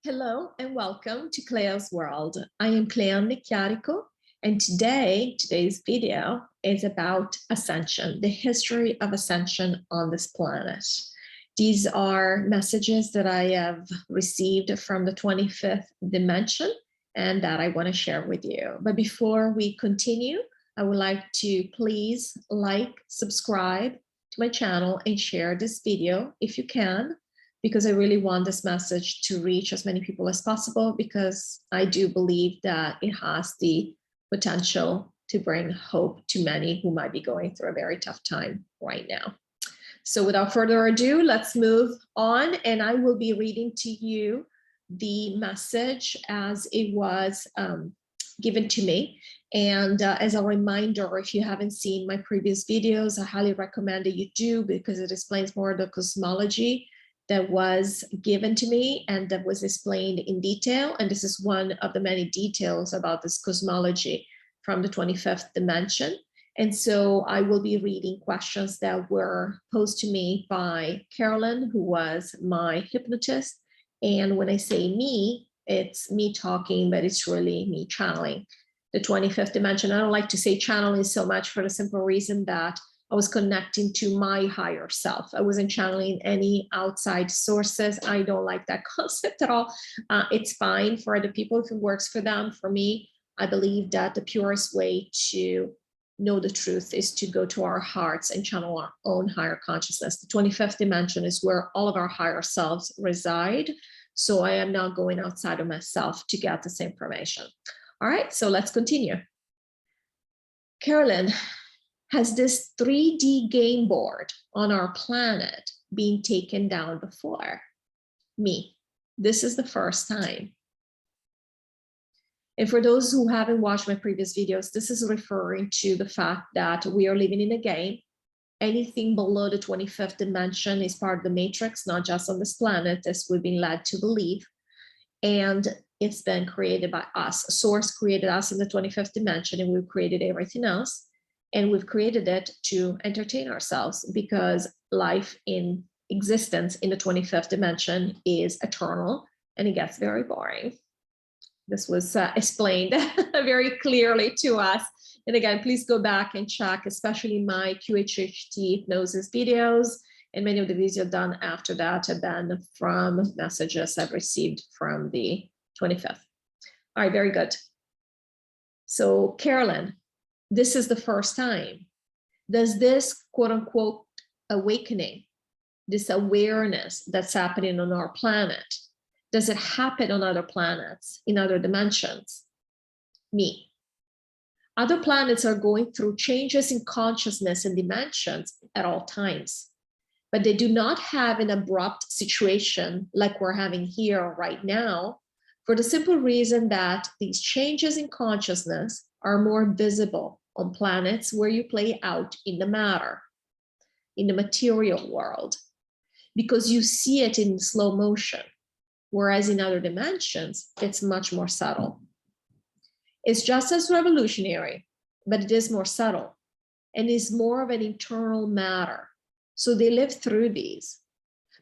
Hello and welcome to CLEA'S World. I am Cleanne Chiarico, and today's video is about Ascension, the history of Ascension on this planet. These are messages that I have received from the 25th dimension and that I want to share with you. But before we continue, I would like to please like, subscribe to my channel and share this video if you can, because I really want this message to reach as many people as possible, because I do believe that it has the potential to bring hope to many who might be going through a very tough time right now. So without further ado, let's move on, and I will be reading to you the message as it was given to me. And as a reminder, if you haven't seen my previous videos, I highly recommend that you do, because it explains more of the cosmology that was given to me and that was explained in detail. And this is one of the many details about this cosmology from the 25th dimension. And so I will be reading questions that were posed to me by Carolyn, who was my hypnotist. And when I say me, it's me talking, but it's really me channeling the 25th dimension. I don't like to say channeling so much for the simple reason that I was connecting to my higher self. I wasn't channeling any outside sources. I don't like that concept at all. It's fine for other people if it works for them. For me, I believe that the purest way to know the truth is to go to our hearts and channel our own higher consciousness. The 25th dimension is where all of our higher selves reside. So I am not going outside of myself to get this information. All right, so let's continue. Carolyn, has this 3D game board on our planet been taken down before? Me, this is the first time. And for those who haven't watched my previous videos, this is referring to the fact that we are living in a game. Anything below the 25th dimension is part of the matrix, not just on this planet, as we've been led to believe. And it's been created by us. A source created us in the 25th dimension, and we've created everything else. And we've created it to entertain ourselves, because life in existence in the 25th dimension is eternal and it gets very boring. This was explained very clearly to us. And again, please go back and check, especially my QHHT hypnosis videos. And many of the videos done after that have been from messages I've received from the 25th. All right, very good. So Carolyn, this is the first time. Does this quote unquote awakening, this awareness that's happening on our planet, does it happen on other planets, in other dimensions? Me. Other planets are going through changes in consciousness and dimensions at all times, but they do not have an abrupt situation like we're having here right now, for the simple reason that these changes in consciousness are more visible on planets where you play out in the matter, in the material world, because you see it in slow motion, whereas in other dimensions, it's much more subtle. It's just as revolutionary, but it is more subtle and is more of an internal matter. So they live through these,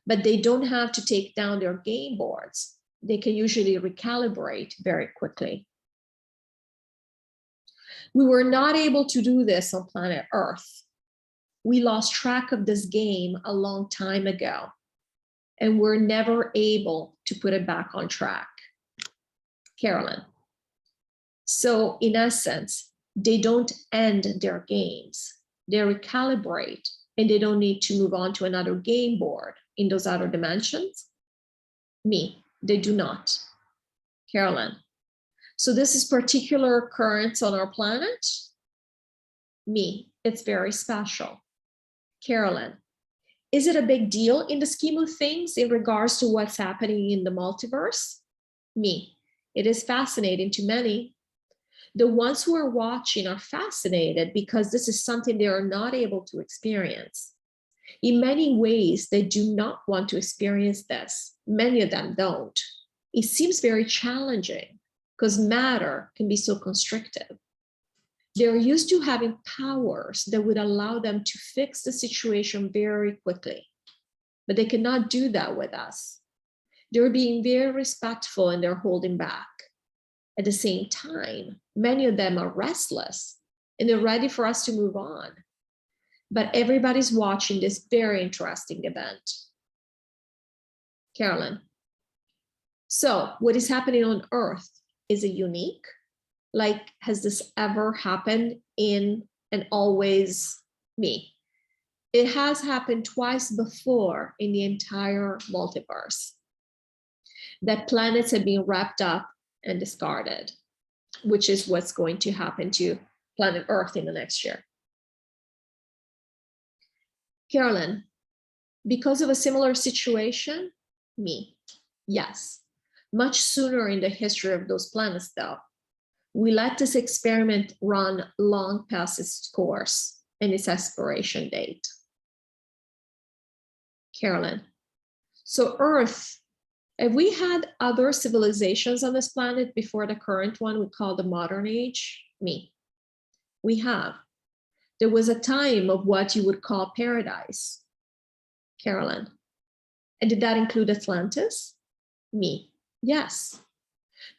but they don't have to take down their game boards. They can usually recalibrate very quickly. We were not able to do this on planet Earth. We lost track of this game a long time ago, and we're never able to put it back on track. Carolyn. So in essence, they don't end their games. They recalibrate, and they don't need to move on to another game board in those other dimensions. Me, they do not. Carolyn. So this is particular occurrence on our planet. Me, it's very special. Carolyn, is it a big deal in the scheme of things in regards to what's happening in the multiverse? Me, it is fascinating to many. The ones who are watching are fascinated because this is something they are not able to experience. In many ways, they do not want to experience this. Many of them don't. It seems very challenging, because matter can be so constrictive. They're used to having powers that would allow them to fix the situation very quickly, but they cannot do that with us. They're being very respectful and they're holding back. At the same time, many of them are restless and they're ready for us to move on. But everybody's watching this very interesting event. Carolyn. So what is happening on Earth? Is it unique? Like, has this ever happened in and always me? It has happened twice before in the entire multiverse. That planets have been wrapped up and discarded, which is what's going to happen to planet Earth in the next year. Carolyn, because of a similar situation, me, yes. Much sooner in the history of those planets, though, we let this experiment run long past its course and its expiration date. Carolyn, so Earth, have we had other civilizations on this planet before the current one we call the modern age? Me, we have. There was a time of what you would call paradise. Carolyn, and did that include Atlantis? Me, yes.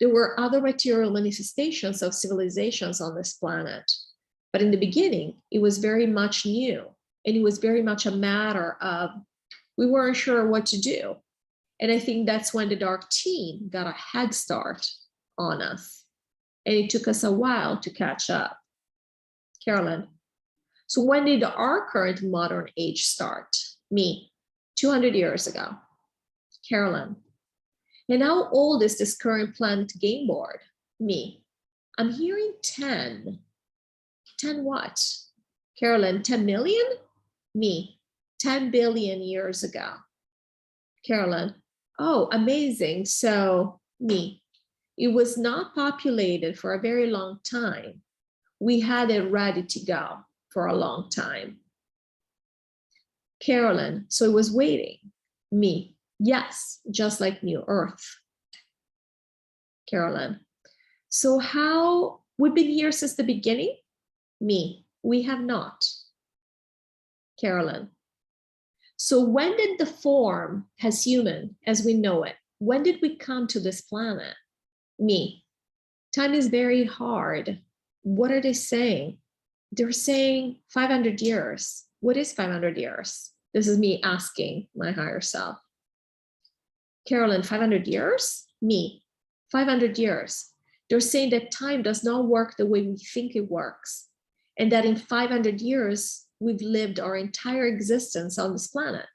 There were other material manifestations of civilizations on this planet, but in the beginning, it was very much new, and it was very much a matter of, we weren't sure what to do. And I think that's when the dark team got a head start on us, and it took us a while to catch up. Carolyn, so when did our current modern age start? Me, 200 years ago. Carolyn, and how old is this current planet game board? Me, I'm hearing 10. 10 what? Carolyn, 10 million? Me, 10 billion years ago. Carolyn, oh, amazing. So me, it was not populated for a very long time. We had it ready to go for a long time. Carolyn, so it was waiting. Me, yes, just like New Earth. Carolyn, so how, we've been here since the beginning? Me, we have not. Carolyn, so when did the form as human, as we know it, when did we come to this planet? Me, time is very hard. What are they saying? They're saying 500 years. What is 500 years? This is me asking my higher self. Carolyn, 500 years? Me, 500 years. They're saying that time does not work the way we think it works, and that in 500 years, we've lived our entire existence on this planet.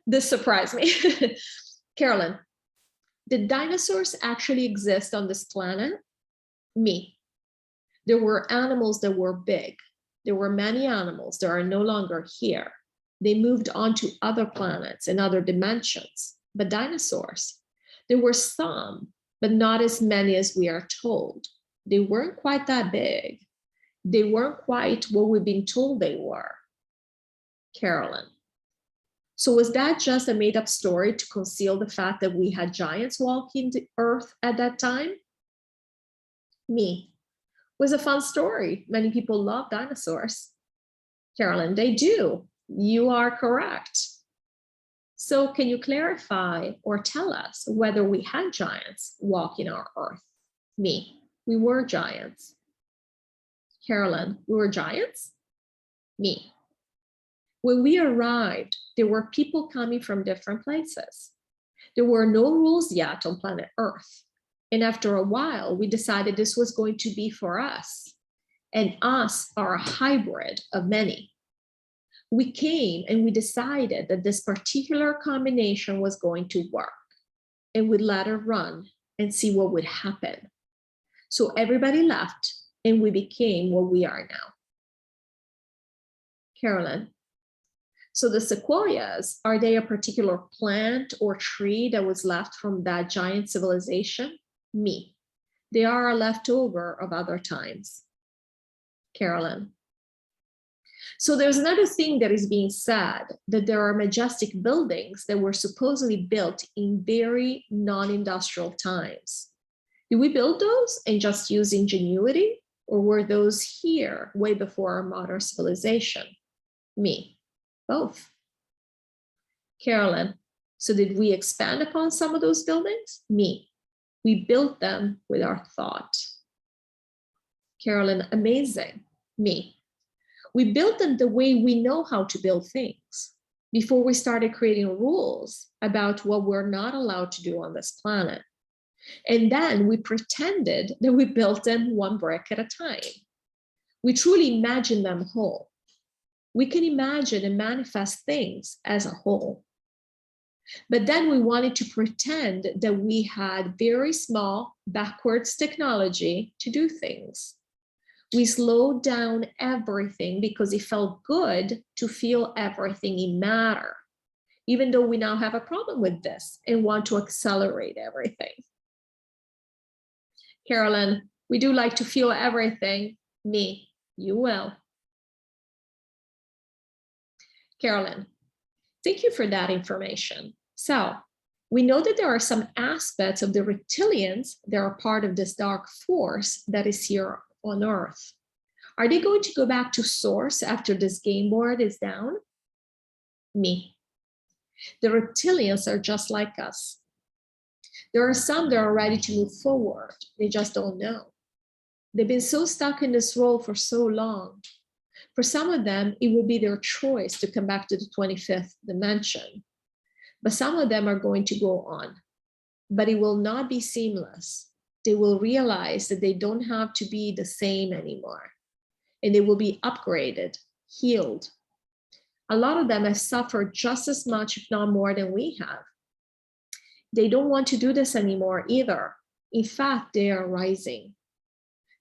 This surprised me. Carolyn, did dinosaurs actually exist on this planet? Me. There were animals that were big. There were many animals that are no longer here. They moved on to other planets and other dimensions. But dinosaurs, there were some, but not as many as we are told. They weren't quite that big. They weren't quite what we've been told they were. Carolyn, so was that just a made-up story to conceal the fact that we had giants walking the earth at that time? Me, was a fun story. Many people love dinosaurs. Carolyn, they do. You are correct. So can you clarify or tell us whether we had giants walking our earth? Me, we were giants. Carolyn, we were giants? Me. When we arrived, there were people coming from different places. There were no rules yet on planet Earth. And after a while, we decided this was going to be for us. And us are a hybrid of many. We came and we decided that this particular combination was going to work. And we'd let it run and see what would happen. So everybody left and we became what we are now. Carolyn, so the sequoias, are they a particular plant or tree that was left from that giant civilization? Me. They are a leftover of other times. Carolyn. So there's another thing that is being said, that there are majestic buildings that were supposedly built in very non-industrial times. Did we build those and just use ingenuity, or were those here way before our modern civilization? Me. Both. Carolyn, So did we expand upon some of those buildings? Me. We built them with our thought. Carolyn, amazing. Me. We built them the way we know how to build things before we started creating rules about what we're not allowed to do on this planet. And then we pretended that we built them one brick at a time. We truly imagined them whole. We can imagine and manifest things as a whole. But then we wanted to pretend that we had very small backwards technology to do things. We slowed down everything because it felt good to feel everything in matter, even though we now have a problem with this and want to accelerate everything. Carolyn, we do like to feel everything. Me, you will. Carolyn, thank you for that information. So we know that there are some aspects of the reptilians that are part of this dark force that is here on Earth. Are they going to go back to source after this game board is down? Me. The reptilians are just like us. There are some that are ready to move forward. They just don't know. They've been so stuck in this role for so long. For some of them, it will be their choice to come back to the 25th dimension. But some of them are going to go on. But it will not be seamless. They will realize that they don't have to be the same anymore. And they will be upgraded, healed. A lot of them have suffered just as much, if not more, than we have. They don't want to do this anymore either. In fact, they are rising.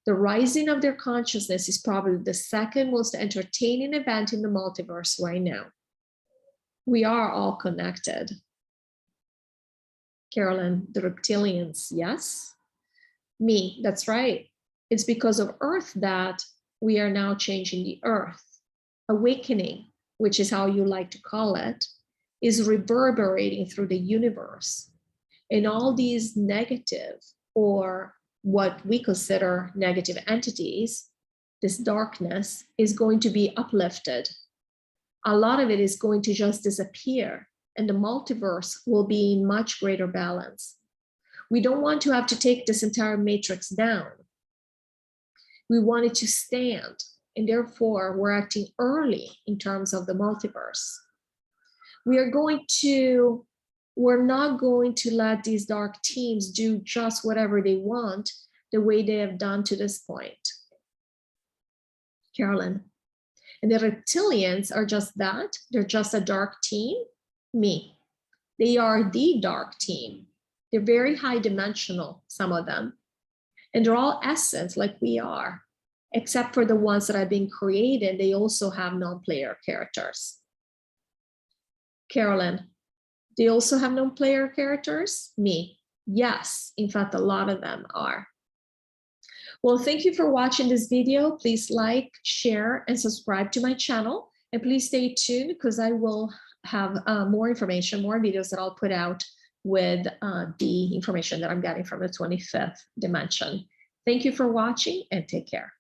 The rising of their consciousness is probably the second most entertaining event in the multiverse right now. We are all connected. Carolyn, the reptilians, yes? Me, that's right. It's because of Earth that we are now changing the Earth. Awakening, which is how you like to call it, is reverberating through the universe. And all these negative, or what we consider negative entities, this darkness is going to be uplifted. A lot of it is going to just disappear, and the multiverse will be in much greater balance. We don't want to have to take this entire matrix down. We want it to stand, and therefore we're acting early in terms of the multiverse. We're not going to let these dark teams do just whatever they want the way they have done to this point. Carolyn, and the reptilians are just that. They're just a dark team. Me. They are the dark team. They're very high dimensional, some of them. And they're all essence like we are, except for the ones that have been created. They also have non-player characters. Carolyn, they also have non-player characters? Me. Yes, in fact, a lot of them are. Well, thank you for watching this video. Please like, share, and subscribe to my channel. And please stay tuned because I will have more information, more videos that I'll put out with the information that I'm getting from the 25th dimension. Thank you for watching and take care.